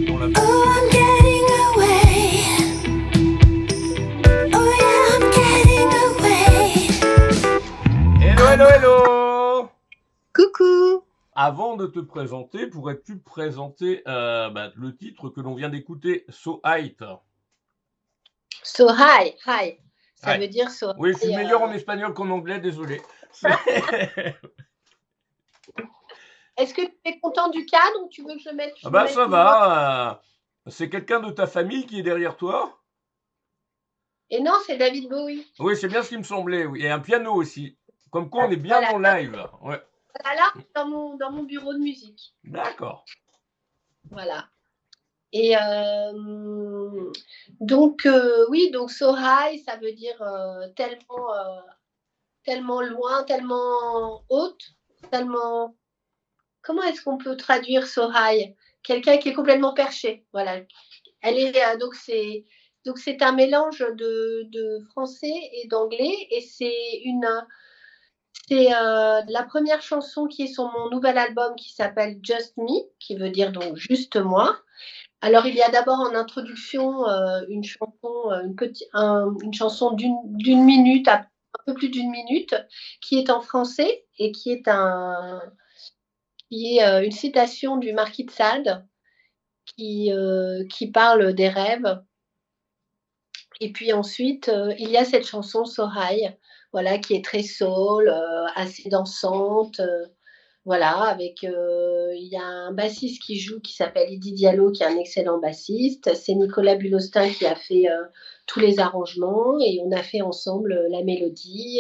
dans la... Oh, I'm getting away. Oh yeah, I'm getting away. Hello, hello, hello! Coucou! Avant de te présenter, pourrais-tu présenter le titre que l'on vient d'écouter, So High? So high, high. Ça Ouais. veut dire so Oui, je suis high, meilleur en espagnol qu'en anglais, désolé. Est-ce que tu es content du cadre ou tu veux que je mette Ah bah ça plus loin? va. C'est quelqu'un de ta famille qui est derrière toi? Et non, c'est David Bowie. Oui, c'est bien ce qui me semblait, oui. Et un piano aussi. Comme quoi, on est bien Voilà, en live. Ouais. là, dans mon bureau de musique. D'accord. Voilà. Et donc, oui, donc so high, ça veut dire tellement loin, tellement haute, tellement. Comment est-ce qu'on peut traduire so high? Quelqu'un qui est complètement perché. Voilà. Elle est donc c'est un mélange de français et d'anglais et c'est la première chanson qui est sur mon nouvel album qui s'appelle Just Me, qui veut dire donc juste moi. Alors il y a d'abord en introduction une chanson, une chanson d'une minute, un peu plus d'une minute, qui est en français et qui est une citation du Marquis de Sade qui parle des rêves. Et puis ensuite, il y a cette chanson So High, voilà, qui est très soul, assez dansante, voilà, avec, il y a un bassiste qui joue qui s'appelle Idy Diallo, qui est un excellent bassiste. C'est Nicolas Bulostin qui a fait tous les arrangements et on a fait ensemble la mélodie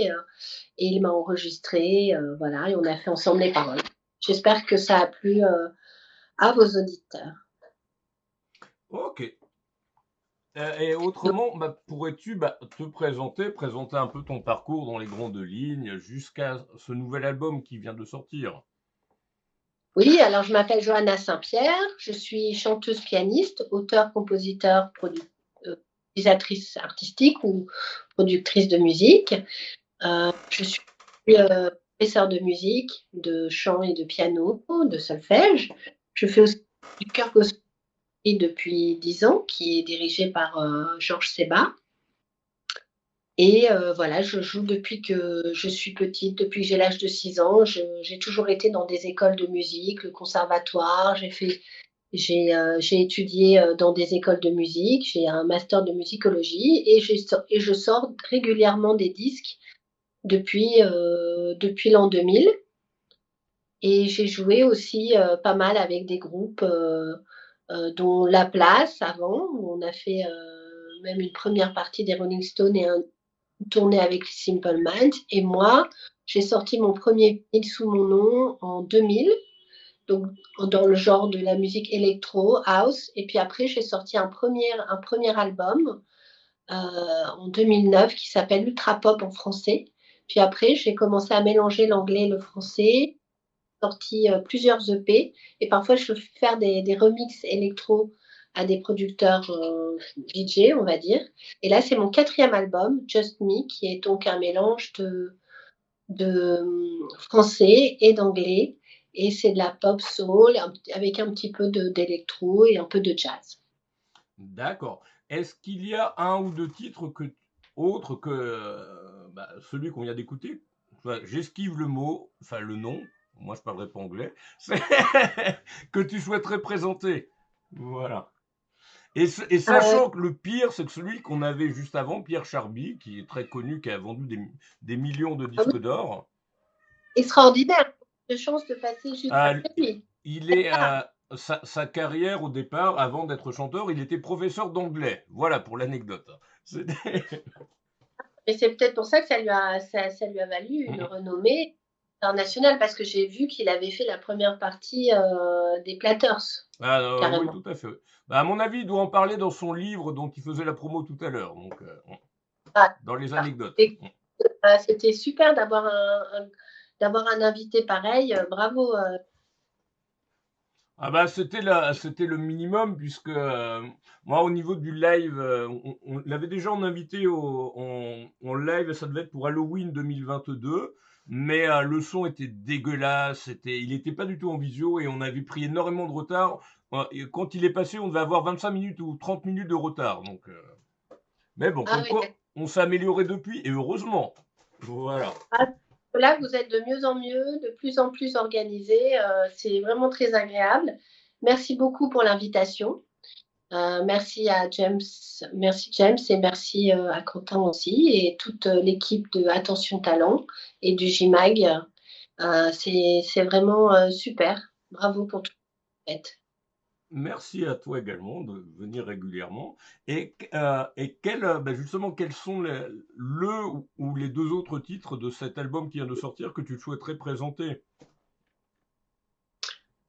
et il m'a enregistré, voilà, et on a fait ensemble les paroles. J'espère que ça a plu à vos auditeurs. Ok. Et autrement, pourrais-tu te présenter un peu ton parcours dans les grandes lignes jusqu'à ce nouvel album qui vient de sortir? Oui, alors je m'appelle Johanna Saint-Pierre, je suis chanteuse pianiste, auteure, compositeur, réalisatrice artistique ou productrice de musique. Je suis professeure de musique, de chant et de piano, de solfège. Je fais aussi du chœur gospel depuis 10 ans, qui est dirigé par Georges Seba. Et voilà, je joue depuis que je suis petite, depuis que j'ai l'âge de 6 ans. J'ai toujours été dans des écoles de musique, le conservatoire. J'ai étudié dans des écoles de musique. J'ai un master de musicologie et je sors régulièrement des disques depuis l'an 2000. Et j'ai joué aussi pas mal avec des groupes dont La Place avant, où on a fait même une première partie des Rolling Stones et une tournée avec Simple Minds. Et moi, j'ai sorti mon premier vinyle sous mon nom en 2000, donc dans le genre de la musique électro, house. Et puis après, j'ai sorti un premier album en 2009 qui s'appelle Ultra Pop en français. Puis après, j'ai commencé à mélanger l'anglais et le français, sorti plusieurs EP. Et parfois, je fais faire des remixes électro à des producteurs DJ, on va dire. Et là, c'est mon 4e album, Just Me, qui est donc un mélange de français et d'anglais. Et c'est de la pop soul avec un petit peu d'électro et un peu de jazz. D'accord. Est-ce qu'il y a un ou deux titres autres que celui qu'on vient d'écouter? Enfin, j'esquive le mot, enfin le nom, moi je parlerai pas anglais, que tu souhaiterais présenter. Voilà. Et sachant que le pire, c'est que celui qu'on avait juste avant, Pierre Charby, qui est très connu, qui a vendu des millions de disques d'or. Extraordinaire, de chance de passer juste après lui. Il est sa carrière au départ, avant d'être chanteur, il était professeur d'anglais. Voilà pour l'anecdote. Et c'est peut-être pour ça que ça lui a valu une renommée internationale, parce que j'ai vu qu'il avait fait la première partie des Platters, Oui, carrément. tout à fait. À mon avis, il doit en parler dans son livre dont il faisait la promo tout à l'heure, donc dans les anecdotes. C'était super d'avoir un invité pareil. Bravo. C'était le minimum puisque moi au niveau du live, on l'avait déjà en invité en live, ça devait être pour Halloween 2022, mais le son était dégueulasse, il n'était pas du tout en visio et on avait pris énormément de retard. Quand il est passé, on devait avoir 25 minutes ou 30 minutes de retard. Donc, mais bon, Ah comme oui, quoi, d'accord. on s'est amélioré depuis, et heureusement. Voilà. Ah, là, vous êtes de mieux en mieux, de plus en plus organisé. C'est vraiment très agréable. Merci beaucoup pour l'invitation. Merci à James, merci James et merci à Quentin aussi et toute l'équipe de Attention Talent et du JMAG. C'est vraiment super. Bravo pour tout ce que vous faites. Merci à toi également de venir régulièrement. Et justement, quels sont ou les deux autres titres de cet album qui vient de sortir que tu souhaiterais présenter?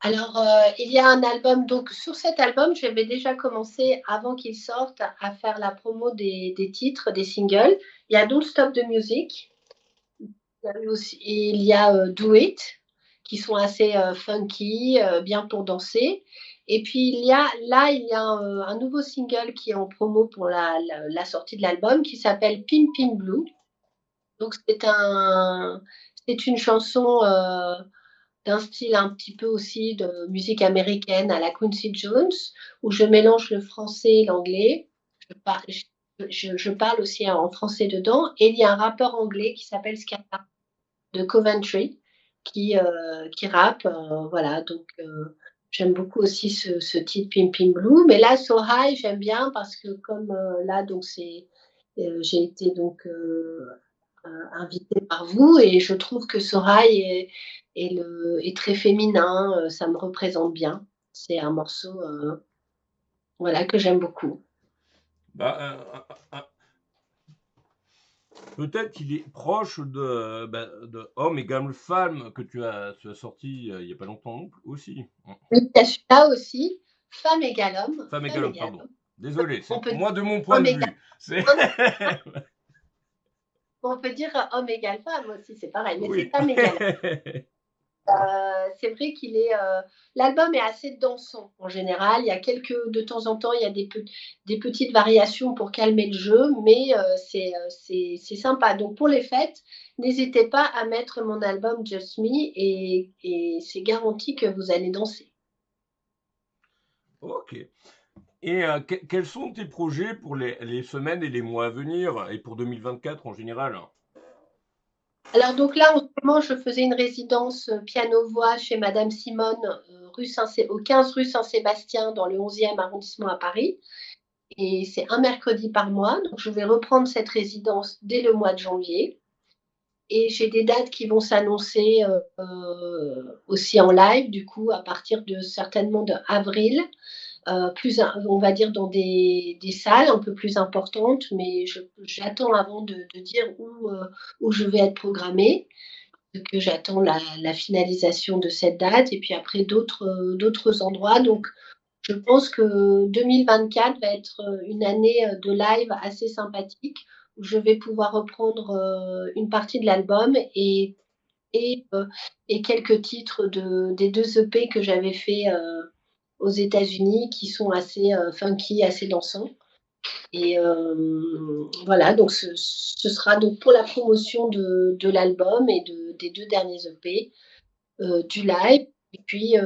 Alors, il y a un album, donc sur cet album, j'avais déjà commencé avant qu'il sorte à faire la promo des titres, des singles. Il y a Don't Stop the Music, il y a Do It, qui sont assez funky, bien pour danser. Et puis il y a un nouveau single qui est en promo pour la sortie de l'album qui s'appelle Pin Blue. Donc c'est une chanson d'un style un petit peu aussi de musique américaine à la Quincy Jones, où je mélange le français et l'anglais. Je parle aussi en français dedans. Et il y a un rappeur anglais qui s'appelle Scala de Coventry qui rappe. Voilà, donc j'aime beaucoup aussi ce titre Pin Blue. Mais là, So High, j'aime bien parce que comme là, donc j'ai été donc invitée par vous et je trouve que So High est très féminin, ça me représente bien. C'est un morceau voilà, que j'aime beaucoup. Bah, peut-être qu'il est proche de Homme égale femme que tu as sorti il n'y a pas longtemps aussi. Oui, il y a celui-là aussi, Femme égale homme, Femme femme égale homme, égale pardon. homme. Désolé, On c'est peut dire moi de mon point homme de égale vue. C'est homme, on peut dire homme égale femme aussi, c'est pareil, mais c'est oui. femme égale homme. C'est vrai qu'il est. L'album est assez dansant en général. Il y a de temps en temps, il y a des petites variations pour calmer le jeu, mais c'est sympa. Donc pour les fêtes, n'hésitez pas à mettre mon album Just Me et c'est garanti que vous allez danser. Ok. Et quels sont tes projets pour les semaines et les mois à venir et pour 2024 en général? Alors donc là, en ce moment, je faisais une résidence piano-voix chez Madame Simone au 15 rue Saint-Sébastien dans le 11e arrondissement à Paris. Et c'est un mercredi par mois. Donc je vais reprendre cette résidence dès le mois de janvier. Et j'ai des dates qui vont s'annoncer aussi en live, du coup, à partir de certainement de avril, on va dire dans des salles un peu plus importantes, mais j'attends avant de dire où je vais être programmée que j'attends la finalisation de cette date et puis après d'autres endroits. Donc, je pense que 2024 va être une année de live assez sympathique où je vais pouvoir reprendre une partie de l'album et, euh, et quelques titres des deux EP que j'avais fait aux États-Unis qui sont assez funky, assez dansants. Et voilà, donc ce sera donc pour la promotion de l'album et des deux derniers EP, du live, et puis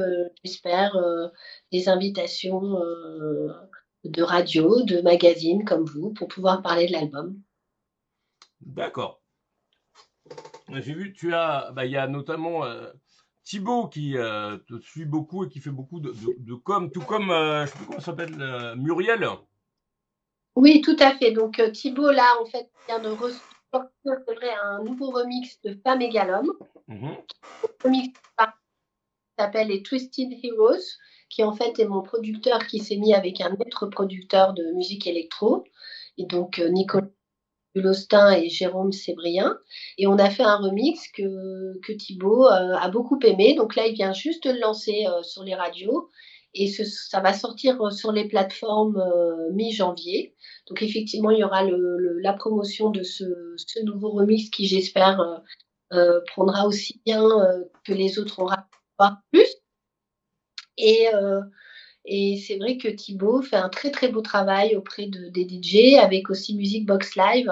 j'espère des invitations de radio, de magazines comme vous pour pouvoir parler de l'album. D'accord. J'ai vu, il y a notamment Thibaut qui te suit beaucoup et qui fait beaucoup de com, tout comme, je sais plus comment ça s'appelle, Muriel. Oui, tout à fait. Donc Thibaut, là, en fait, vient de sortir, c'est vrai, un nouveau remix de Femme égale homme. Mhm. Remix qui s'appelle les Twisted Heroes, qui en fait est mon producteur qui s'est mis avec un autre producteur de musique électro, et donc Nicolas Hulostin et Jérôme Sébrien. Et on a fait un remix que Thibaut a beaucoup aimé. Donc là, il vient juste de le lancer sur les radios et ça va sortir sur les plateformes mi-janvier. Donc effectivement, il y aura la promotion de ce nouveau remix qui, j'espère, prendra aussi bien que les autres aura plus. Et, et c'est vrai que Thibaut fait un très très beau travail auprès des DJ avec aussi Music Box Live.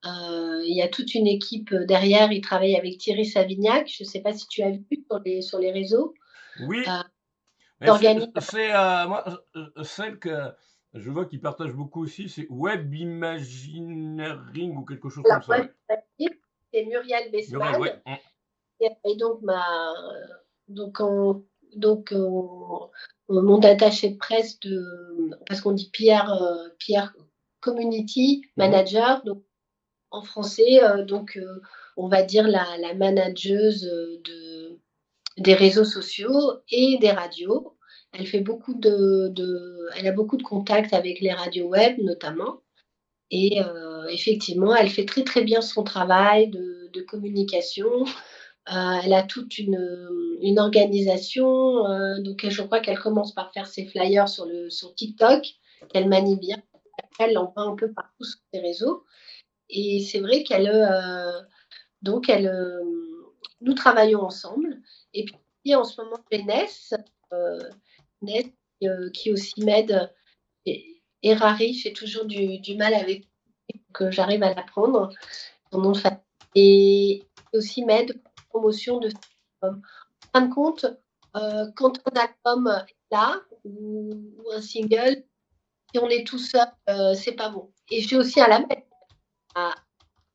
Il y a toute une équipe derrière. Il travaille avec Thierry Savignac. Je ne sais pas si tu as vu sur les réseaux. Oui, Euh, Mais organise. c'est moi, celle que je vois qui partage beaucoup aussi, c'est Web Imagineering ou quelque chose comme La ça. web Ouais. c'est Muriel Muriel, ouais. Besman. Et donc, donc, donc mon attaché de presse parce qu'on dit Pierre Community Manager, donc en français, on va dire la manageuse des réseaux sociaux et des radios. Elle fait elle a beaucoup de contacts avec les radios web notamment. Et effectivement, elle fait très très bien son travail de communication. Elle a toute une organisation. Donc, je crois qu'elle commence par faire ses flyers sur TikTok, qu'elle manie bien. Après, elle l'envoie un peu partout sur ses réseaux. Et c'est vrai nous travaillons ensemble. Et puis, en ce moment, j'ai Ness qui aussi m'aide. Et Rari, j'ai toujours du mal avec que j'arrive à l'apprendre, son nom de famille. Et aussi m'aide pour la promotion de en fin de compte, quand un album est là ou un single, si on est tout seul, c'est pas bon. Et j'ai aussi un label, un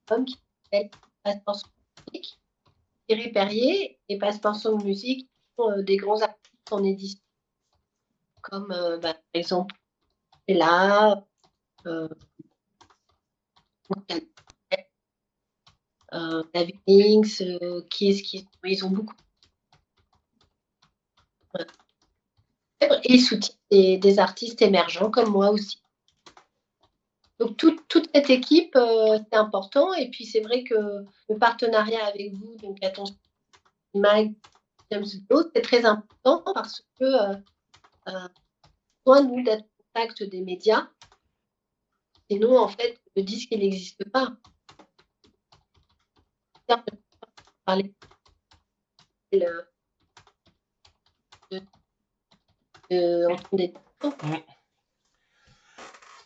album qui s'appelle Passeport Song Musique, Thierry Perrier et Passeport Song Musique, qui sont des grands artistes en édition, comme par exemple là, David Links, ils ont beaucoup et ils soutiennent des artistes émergents comme moi aussi. Donc toute cette équipe, c'est important. Et puis c'est vrai que le partenariat avec vous, donc Attention Mag, James Blues, c'est très important parce que soit nous d'être en contact des médias, sinon en fait le disque il n'existe pas. Parler entendre des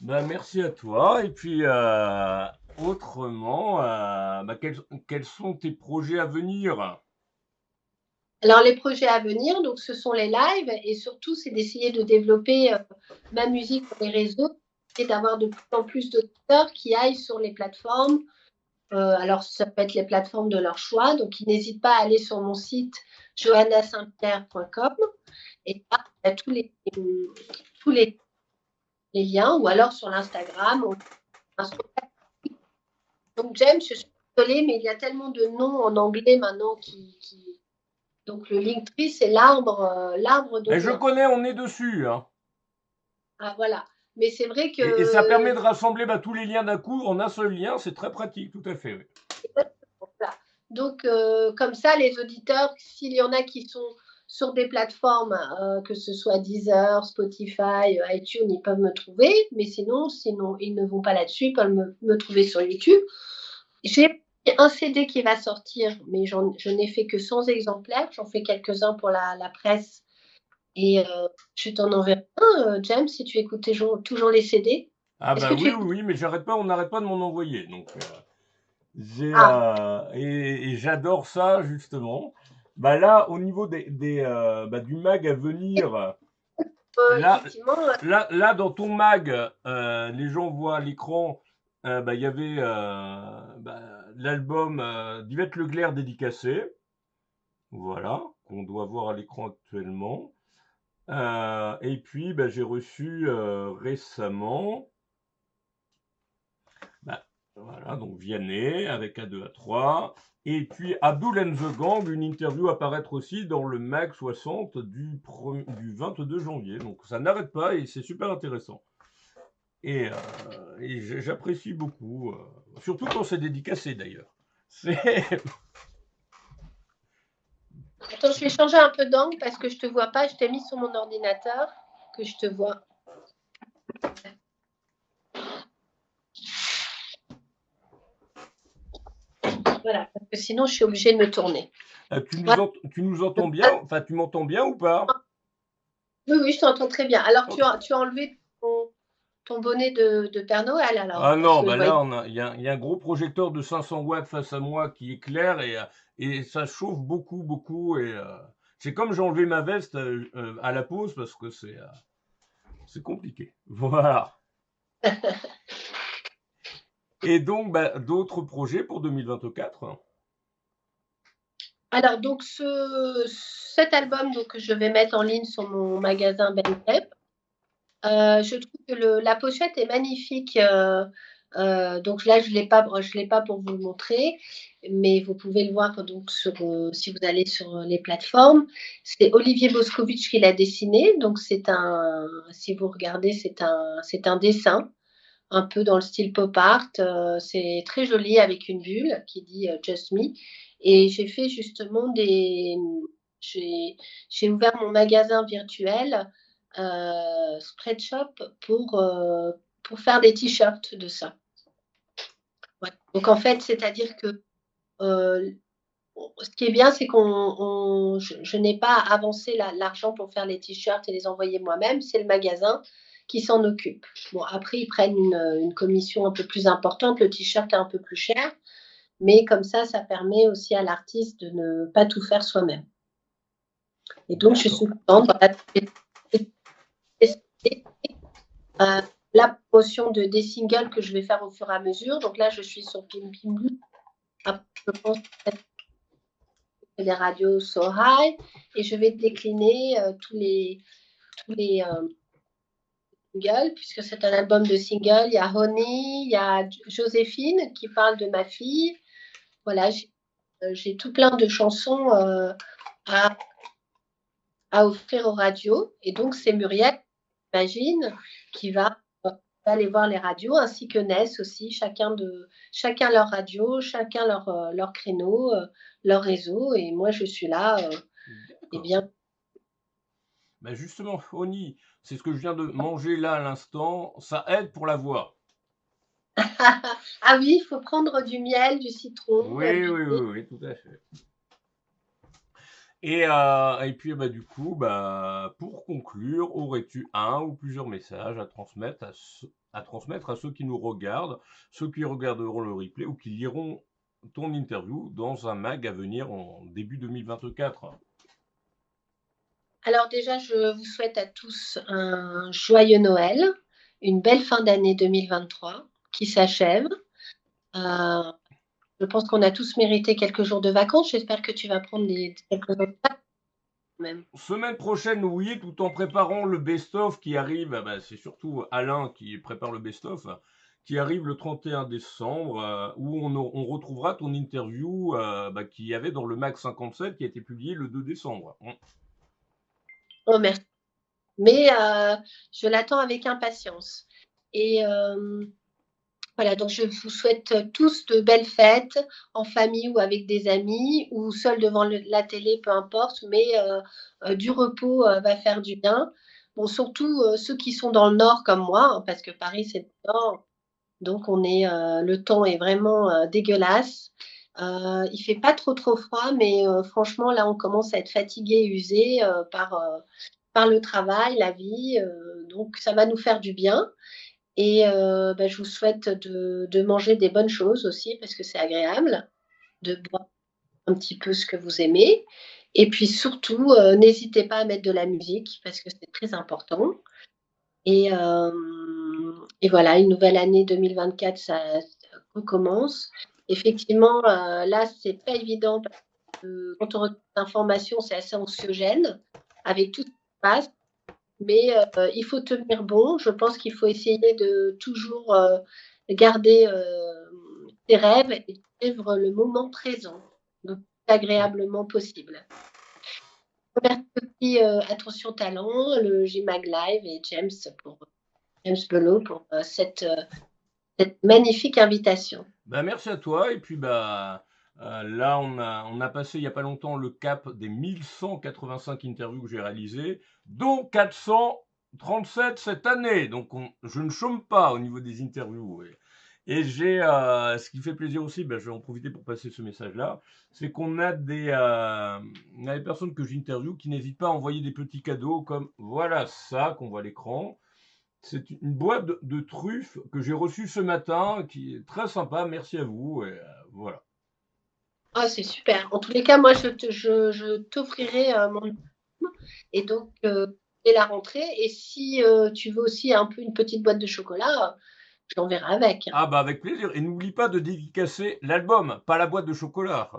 Ben, merci à toi. Et puis, autrement, quels sont tes projets à venir? Alors les projets à venir, donc ce sont les lives et surtout c'est d'essayer de développer ma musique sur les réseaux et d'avoir de plus en plus d'auditeurs qui aillent sur les plateformes. Alors ça peut être les plateformes de leur choix, donc ils n'hésitent pas à aller sur mon site johannasaintpierre.com et là il y a tous les liens ou alors sur l'Instagram. Donc James, je suis désolée, mais il y a tellement de noms en anglais maintenant donc le Linktree, c'est l'arbre de Et je lien. connais, on est dessus, hein. Ah voilà. Mais c'est vrai que Et ça permet de rassembler tous les liens d'un coup en un seul lien. C'est très pratique, tout à fait. Oui. voilà. Donc comme ça, les auditeurs, s'il y en a qui sont sur des plateformes, que ce soit Deezer, Spotify, iTunes, ils peuvent me trouver. Mais sinon, ils ne vont pas là-dessus, ils peuvent me trouver sur YouTube. J'ai un CD qui va sortir, mais je n'ai fait que 100 exemplaires. J'en fais quelques-uns pour la presse. Et je t'en enverrai un, James, si tu écoutes toujours les CD. Ah Est-ce bah que tu oui, écoutes? oui, oui, mais on n'arrête pas de m'en envoyer. Donc, Ah, et j'adore ça justement. Bah là, au niveau du mag à venir, là, effectivement, là, dans ton mag, les gens voient à l'écran, il y avait l'album d'Yvette Leclerc dédicacé, voilà, qu'on doit voir à l'écran actuellement. Et puis, j'ai reçu récemment, voilà, donc Vianney avec A2A3. Et puis Abdul and the Gang, une interview à paraître aussi dans le MAG 60 du 22 janvier. Donc ça n'arrête pas et c'est super intéressant. Et j'apprécie beaucoup, surtout quand c'est dédicacé d'ailleurs. attends, je vais changer un peu d'angle parce que je te vois pas. Je t'ai mis sur mon ordinateur que je te vois. Voilà, parce que sinon je suis obligée de me tourner. Tu nous entends bien? Enfin, tu m'entends bien ou pas? Oui, oui, je t'entends très bien. Alors, tu as enlevé ton bonnet de Père Noël, alors, Ah parce non, que je voyais. là, il y a un gros projecteur de 500 watts face à moi qui éclaire et ça chauffe beaucoup, beaucoup. Et C'est comme j'ai enlevé ma veste à la pause parce que c'est compliqué. Voilà. Et donc, bah, d'autres projets pour 2024? Alors donc cet album donc, que je vais mettre en ligne sur mon magasin Bandcamp, je trouve que la pochette est magnifique. Donc là, je l'ai pas pour vous le montrer, mais vous pouvez le voir donc si vous allez sur les plateformes. C'est Olivier Boscovitch qui l'a dessiné. Donc si vous regardez, c'est un dessin un peu dans le style pop art. C'est très joli avec une bulle qui dit Just Me. Et j'ai fait justement j'ai ouvert mon magasin virtuel Spreadshop pour faire des t-shirts de ça. Ouais. Donc en fait, c'est-à-dire que ce qui est bien, c'est je n'ai pas avancé l'argent pour faire les t-shirts et les envoyer moi-même, c'est le magasin qui s'en occupe. Bon, après, ils prennent une commission un peu plus importante, le t-shirt est un peu plus cher, mais comme ça permet aussi à l'artiste de ne pas tout faire soi-même. Et donc, je suis contente. Voilà, la promotion des singles que je vais faire au fur et à mesure. Donc là, je suis sur Pim Pim Blue. Après, je pense des radios So High et je vais décliner tous les singles puisque c'est un album de singles. Il y a Honey, il y a Joséphine qui parle de ma fille. Voilà, j'ai tout plein de chansons à offrir aux radios et donc c'est Muriel, j'imagine, qui va aller voir les radios ainsi que Ness aussi, chacun leur radio, chacun leur créneau, leur réseau et moi je suis là et bien. Ben justement, Oni, c'est ce que je viens de manger là à l'instant, ça aide pour la voix. Ah oui, il faut prendre du miel, du citron. Oui, tout à fait. Et puis, bah, du coup, bah, pour conclure, aurais-tu un ou plusieurs messages à transmettre à ceux qui nous regardent, ceux qui regarderont le replay ou qui liront ton interview dans un mag à venir en début 2024? Alors déjà, je vous souhaite à tous un joyeux Noël, une belle fin d'année 2023 qui s'achève. Je pense qu'on a tous mérité quelques jours de vacances. J'espère que tu vas prendre quelques jours de vacances même. Semaine prochaine, oui, tout en préparant le best-of qui arrive. Bah, c'est surtout Alain qui prépare le best-of, qui arrive le 31 décembre, où on retrouvera ton interview bah, qu'il y avait dans le Mag 57 qui a été publié le 2 décembre. Oh, merci. Mais je l'attends avec impatience. Et voilà, donc je vous souhaite tous de belles fêtes en famille ou avec des amis ou seul devant la télé, peu importe, mais du repos va faire du bien. Bon, surtout ceux qui sont dans le nord comme moi, hein, parce que Paris c'est le nord, donc le temps est vraiment dégueulasse. Il fait pas trop froid, mais franchement là on commence à être fatigué et usé par le travail, la vie, donc ça va nous faire du bien. Et bah, je vous souhaite de manger des bonnes choses aussi parce que c'est agréable, de boire un petit peu ce que vous aimez et puis surtout, n'hésitez pas à mettre de la musique parce que c'est très important et voilà, une nouvelle année 2024, ça recommence. Effectivement, là, c'est pas évident parce que quand on reçoit l'information, c'est assez anxiogène avec tout ce qui se passe. Mais il faut tenir bon. Je pense qu'il faut essayer de toujours garder ses rêves et vivre le moment présent le plus agréablement possible. Merci aussi Attention Talent, le G-Mag Live et James Belot pour cette magnifique invitation. Bah, merci à toi. Et puis, bah, là, on a passé il n'y a pas longtemps le cap des 1185 interviews que j'ai réalisées, dont 437 cette année. Donc, je ne chôme pas au niveau des interviews. Et ce qui fait plaisir aussi, bah, je vais en profiter pour passer ce message-là, c'est qu'on a des personnes que j'interviewe qui n'hésitent pas à envoyer des petits cadeaux comme voilà ça qu'on voit à l'écran. C'est une boîte de truffes que j'ai reçue ce matin, qui est très sympa. Merci à vous. Et voilà. Ah, c'est super. En tous les cas, moi, je t'offrirai mon album et donc dès la rentrée. Et si tu veux aussi un peu une petite boîte de chocolat, je l'enverrai avec. Ah bah avec plaisir. Et n'oublie pas de dédicacer l'album, pas la boîte de chocolat.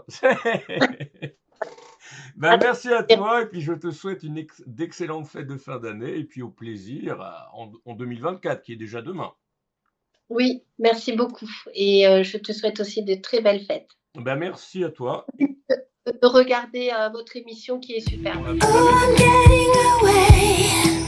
Ben, merci à toi et puis je te souhaite d'excellentes fêtes de fin d'année et puis au plaisir en 2024 qui est déjà demain. Oui, merci beaucoup. Et je te souhaite aussi de très belles fêtes. Ben, merci à toi. De regarder votre émission qui est superbe. Ben, Oh, I'm getting away.